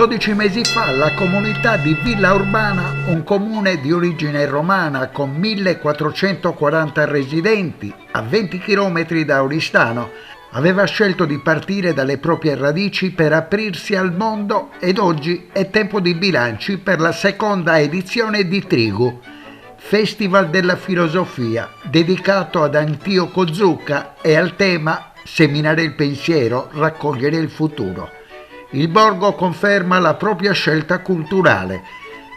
12 mesi fa la comunità di Villa Urbana, un comune di origine romana con 1440 residenti a 20 km da Oristano, aveva scelto di partire dalle proprie radici per aprirsi al mondo ed oggi è tempo di bilanci per la seconda edizione di Trigu, Festival della Filosofia, dedicato ad Antioco Zucca e al tema Seminare il pensiero, raccogliere il futuro. Il borgo conferma la propria scelta culturale.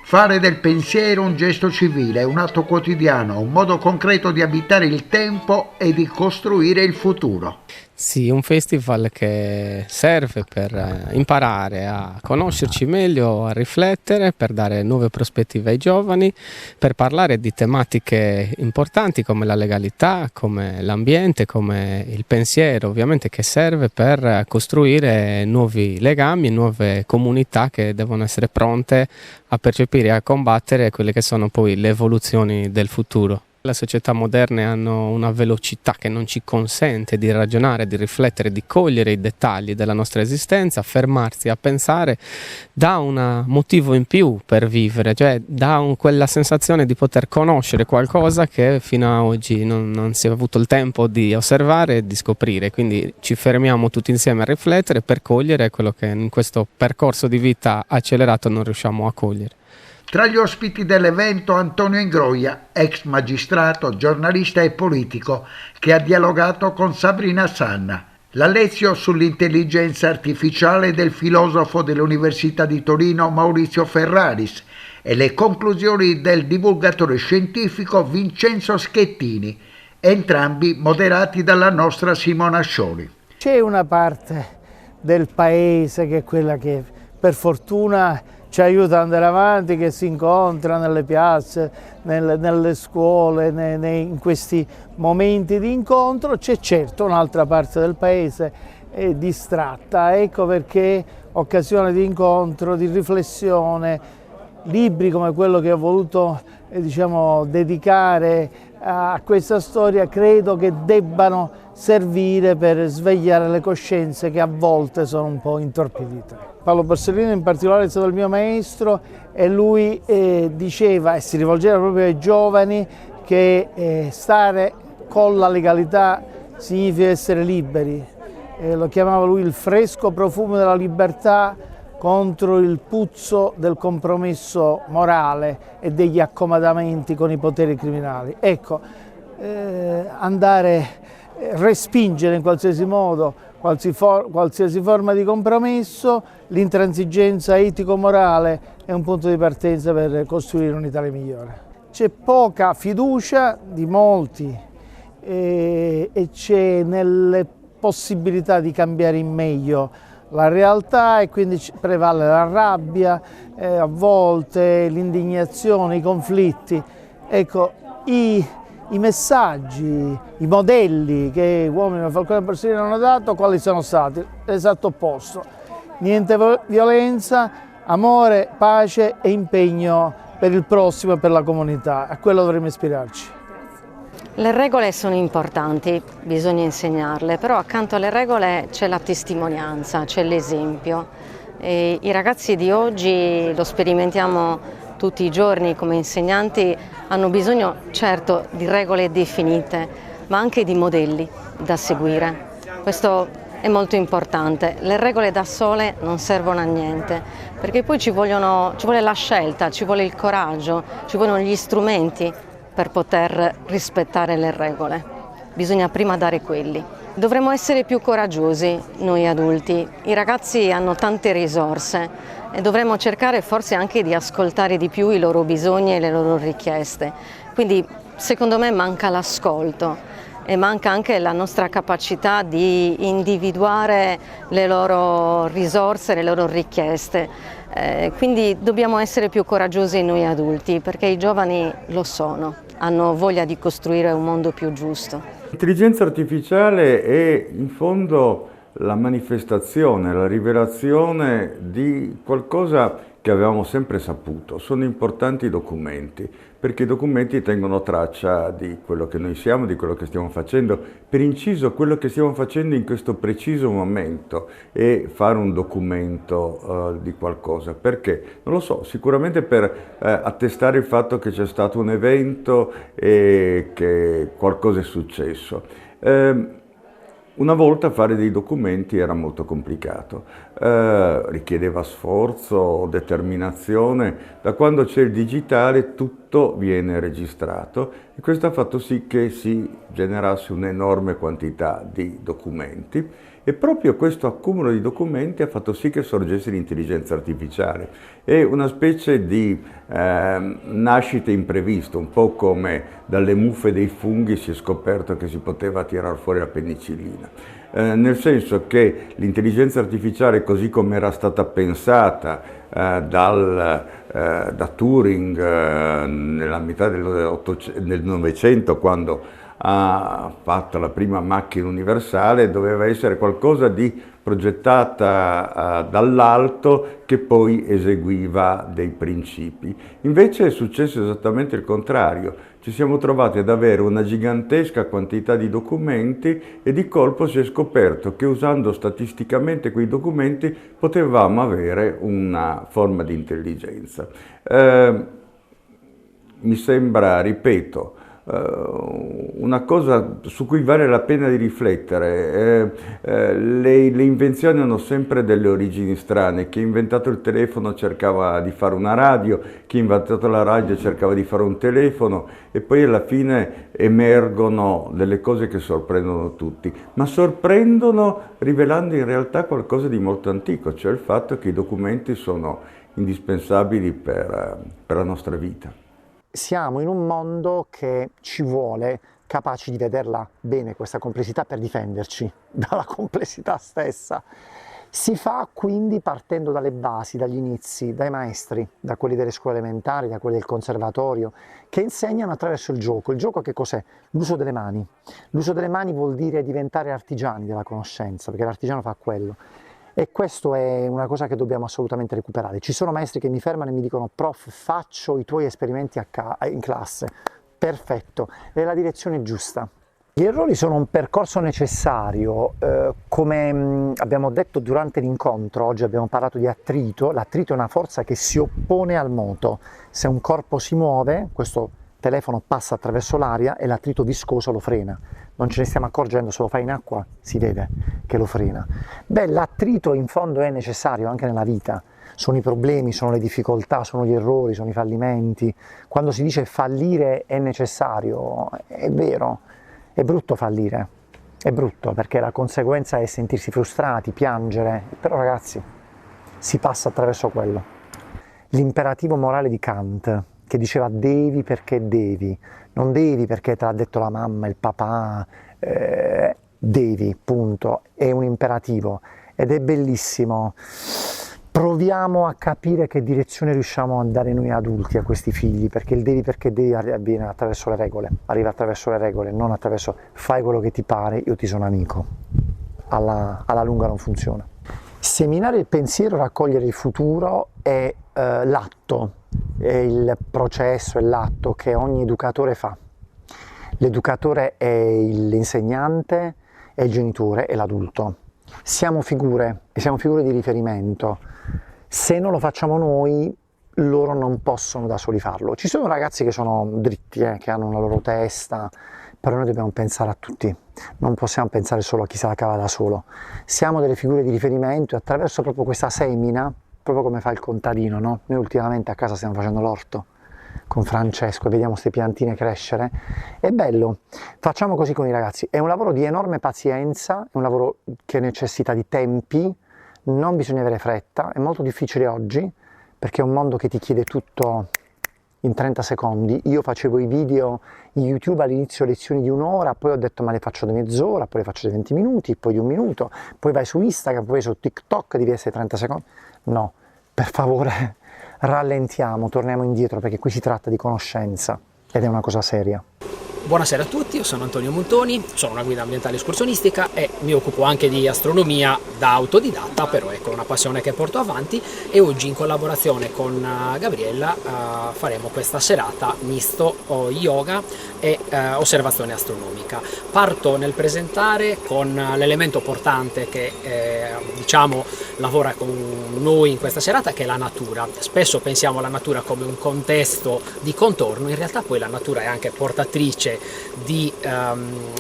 Fare del pensiero un gesto civile, un atto quotidiano, un modo concreto di abitare il tempo e di costruire il futuro. Sì, un festival che serve per imparare a conoscerci meglio, a riflettere, per dare nuove prospettive ai giovani, per parlare di tematiche importanti come la legalità, come l'ambiente, come il pensiero, ovviamente, che serve per costruire nuovi legami, nuove comunità che devono essere pronte a percepire e a combattere quelle che sono poi le evoluzioni del futuro. Le società moderne hanno una velocità che non ci consente di ragionare, di riflettere, di cogliere i dettagli della nostra esistenza. Fermarsi a pensare dà un motivo in più per vivere, cioè dà quella sensazione di poter conoscere qualcosa che fino ad oggi non si è avuto il tempo di osservare e di scoprire. Quindi ci fermiamo tutti insieme a riflettere per cogliere quello che in questo percorso di vita accelerato non riusciamo a cogliere. Tra gli ospiti dell'evento Antonio Ingroia, ex magistrato, giornalista e politico, che ha dialogato con Sabrina Sanna. La lezione sull'intelligenza artificiale del filosofo dell'Università di Torino Maurizio Ferraris e le conclusioni del divulgatore scientifico Vincenzo Schettini, entrambi moderati dalla nostra Simona Scioli. C'è una parte del paese che è quella che per fortuna ci aiuta ad andare avanti, che si incontra nelle piazze, nelle scuole, in questi momenti di incontro. C'è certo un'altra parte del paese distratta, ecco perché occasione di incontro, di riflessione, libri come quello che ho voluto dedicare a questa storia credo che debbano servire per svegliare le coscienze che a volte sono un po' intorpidite. Paolo Borsellino in particolare è stato il mio maestro e lui diceva e si rivolgeva proprio ai giovani che stare con la legalità significa essere liberi. Lo chiamava lui il fresco profumo della libertà contro il puzzo del compromesso morale e degli accomodamenti con i poteri criminali. Ecco, respingere in qualsiasi modo qualsiasi forma di compromesso, l'intransigenza etico-morale è un punto di partenza per costruire un'Italia migliore. C'è poca fiducia di molti e c'è nelle possibilità di cambiare in meglio la realtà e quindi prevale la rabbia, a volte l'indignazione, i conflitti. Ecco, i messaggi, i modelli che uomini come Falcone e Borsellino hanno dato, quali sono stati? L'esatto opposto. Niente violenza, amore, pace e impegno per il prossimo e per la comunità. A quello dovremmo ispirarci. Le regole sono importanti, bisogna insegnarle, però accanto alle regole c'è la testimonianza, c'è l'esempio. I ragazzi di oggi, lo sperimentiamo tutti i giorni come insegnanti, hanno bisogno certo di regole definite, ma anche di modelli da seguire. Questo è molto importante. Le regole da sole non servono a niente, perché poi ci vuole la scelta, ci vuole il coraggio, ci vogliono gli strumenti per poter rispettare le regole. Bisogna prima dare quelli. Dovremmo essere più coraggiosi noi adulti. I ragazzi hanno tante risorse e dovremmo cercare forse anche di ascoltare di più i loro bisogni e le loro richieste. Quindi secondo me manca l'ascolto e manca anche la nostra capacità di individuare le loro risorse, le loro richieste. Quindi dobbiamo essere più coraggiosi noi adulti, perché i giovani lo sono, hanno voglia di costruire un mondo più giusto. L'intelligenza artificiale è in fondo la manifestazione, la rivelazione di qualcosa che avevamo sempre saputo. Sono importanti i documenti, perché i documenti tengono traccia di quello che noi siamo, di quello che stiamo facendo, per inciso quello che stiamo facendo in questo preciso momento, e fare un documento di qualcosa. Perché? Non lo so, sicuramente per attestare il fatto che c'è stato un evento e che qualcosa è successo. Una volta fare dei documenti era molto complicato, richiedeva sforzo, determinazione. Da quando c'è il digitale tutto viene registrato e questo ha fatto sì che si generasse un'enorme quantità di documenti, e proprio questo accumulo di documenti ha fatto sì che sorgesse l'intelligenza artificiale. È una specie di nascita imprevista, un po' come dalle muffe dei funghi si è scoperto che si poteva tirar fuori la penicillina. Nel senso che l'intelligenza artificiale, così come era stata pensata da Turing nella metà del Novecento, quando ha fatto la prima macchina universale, doveva essere qualcosa di progettata dall'alto che poi eseguiva dei principi. Invece è successo esattamente il contrario. Ci siamo trovati ad avere una gigantesca quantità di documenti e di colpo si è scoperto che usando statisticamente quei documenti potevamo avere una forma di intelligenza. Mi sembra, ripeto, una cosa su cui vale la pena di riflettere. Le invenzioni hanno sempre delle origini strane. Chi ha inventato il telefono cercava di fare una radio, chi ha inventato la radio cercava di fare un telefono, e poi alla fine emergono delle cose che sorprendono tutti, ma sorprendono rivelando in realtà qualcosa di molto antico, cioè il fatto che i documenti sono indispensabili per la nostra vita. Siamo in un mondo che ci vuole capaci di vederla bene questa complessità per difenderci dalla complessità stessa. Si fa quindi partendo dalle basi, dagli inizi, dai maestri, da quelli delle scuole elementari, da quelli del conservatorio, che insegnano attraverso il gioco. Il gioco che cos'è? L'uso delle mani. L'uso delle mani vuol dire diventare artigiani della conoscenza, perché l'artigiano fa quello. E questo è una cosa che dobbiamo assolutamente recuperare. Ci sono maestri che mi fermano e mi dicono: prof, faccio i tuoi esperimenti in classe. Perfetto, è la direzione giusta. Gli errori sono un percorso necessario, come abbiamo detto durante l'incontro. Oggi abbiamo parlato di attrito. L'attrito è una forza che si oppone al moto. Se un corpo si muove, questo telefono passa attraverso l'aria e l'attrito viscoso lo frena. Non ce ne stiamo accorgendo, se lo fai in acqua si vede che lo frena. Beh, l'attrito in fondo è necessario anche nella vita. Sono i problemi, sono le difficoltà, sono gli errori, sono i fallimenti. Quando si dice fallire è necessario, è vero, è brutto fallire. È brutto perché la conseguenza è sentirsi frustrati, piangere, però ragazzi, si passa attraverso quello. L'imperativo morale di Kant, che diceva devi perché devi, non devi perché te l'ha detto la mamma, il papà, devi, punto, è un imperativo ed è bellissimo. Proviamo a capire che direzione riusciamo a dare noi adulti a questi figli, perché il devi perché devi avviene attraverso le regole, arriva attraverso le regole, non attraverso fai quello che ti pare, io ti sono amico. Alla lunga non funziona. Seminare il pensiero, raccogliere il futuro è l'atto, è il processo, è l'atto che ogni educatore fa. L'educatore è l'insegnante, è il genitore, è l'adulto. Siamo figure e siamo figure di riferimento. Se non lo facciamo noi, loro non possono da soli farlo. Ci sono ragazzi che sono dritti, che hanno la loro testa, però noi dobbiamo pensare a tutti, non possiamo pensare solo a chi se la cava da solo. Siamo delle figure di riferimento e attraverso proprio questa semina, proprio come fa il contadino, no? Noi ultimamente a casa stiamo facendo l'orto con Francesco e vediamo queste piantine crescere. È bello, facciamo così con i ragazzi. È un lavoro di enorme pazienza, è un lavoro che necessita di tempi, non bisogna avere fretta, è molto difficile oggi perché è un mondo che ti chiede tutto in 30 secondi. Io facevo i video in YouTube all'inizio lezioni di un'ora, poi ho detto ma le faccio di mezz'ora, poi le faccio di 20 minuti, poi di un minuto, poi vai su Instagram, poi su TikTok, devi essere 30 secondi. No, per favore rallentiamo, torniamo indietro perché qui si tratta di conoscenza ed è una cosa seria. Buonasera a tutti, io sono Antonio Montoni, sono una guida ambientale escursionistica e mi occupo anche di astronomia da autodidatta, però ecco, è una passione che porto avanti, e oggi in collaborazione con Gabriella faremo questa serata misto yoga e osservazione astronomica. Parto nel presentare con l'elemento portante che diciamo lavora con noi in questa serata, che è la natura. Spesso pensiamo alla natura come un contesto di contorno, in realtà poi la natura è anche portatrice di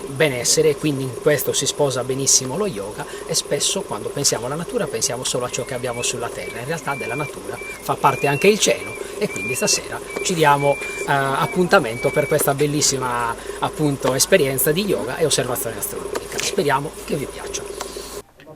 benessere, e quindi in questo si sposa benissimo lo yoga, e spesso quando pensiamo alla natura pensiamo solo a ciò che abbiamo sulla terra. In realtà della natura fa parte anche il cielo, e quindi stasera ci diamo appuntamento per questa bellissima appunto esperienza di yoga e osservazione astronomica. Speriamo che vi piaccia.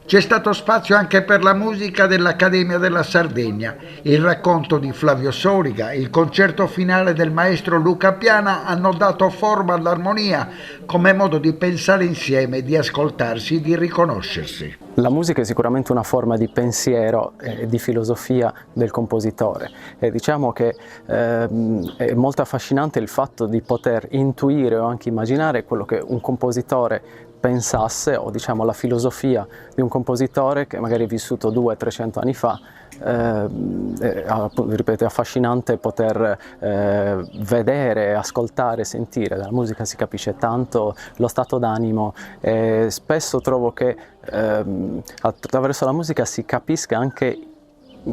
C'è stato spazio anche per la musica dell'Accademia della Sardegna, il racconto di Flavio Soliga, il concerto finale del maestro Luca Piana hanno dato forma all'armonia come modo di pensare insieme, di ascoltarsi, di riconoscersi. La musica è sicuramente una forma di pensiero e di filosofia del compositore, e diciamo che è molto affascinante il fatto di poter intuire o anche immaginare quello che un compositore pensasse, o diciamo la filosofia di un compositore che magari è vissuto 200-300 anni fa. Ripeto, è affascinante poter vedere, ascoltare, sentire. Dalla musica si capisce tanto lo stato d'animo, e spesso trovo che attraverso la musica si capisca anche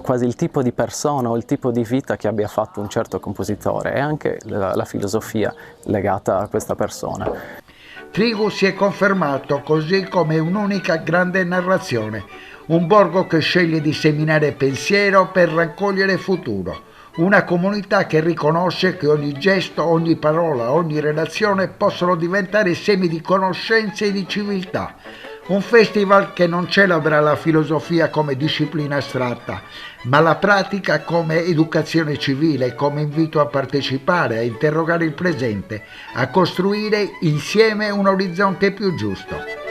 quasi il tipo di persona o il tipo di vita che abbia fatto un certo compositore, e anche la filosofia legata a questa persona. Trigu si è confermato così come un'unica grande narrazione, un borgo che sceglie di seminare pensiero per raccogliere futuro, una comunità che riconosce che ogni gesto, ogni parola, ogni relazione possono diventare semi di conoscenza e di civiltà. Un festival che non celebra la filosofia come disciplina astratta, ma la pratica come educazione civile, come invito a partecipare, a interrogare il presente, a costruire insieme un orizzonte più giusto.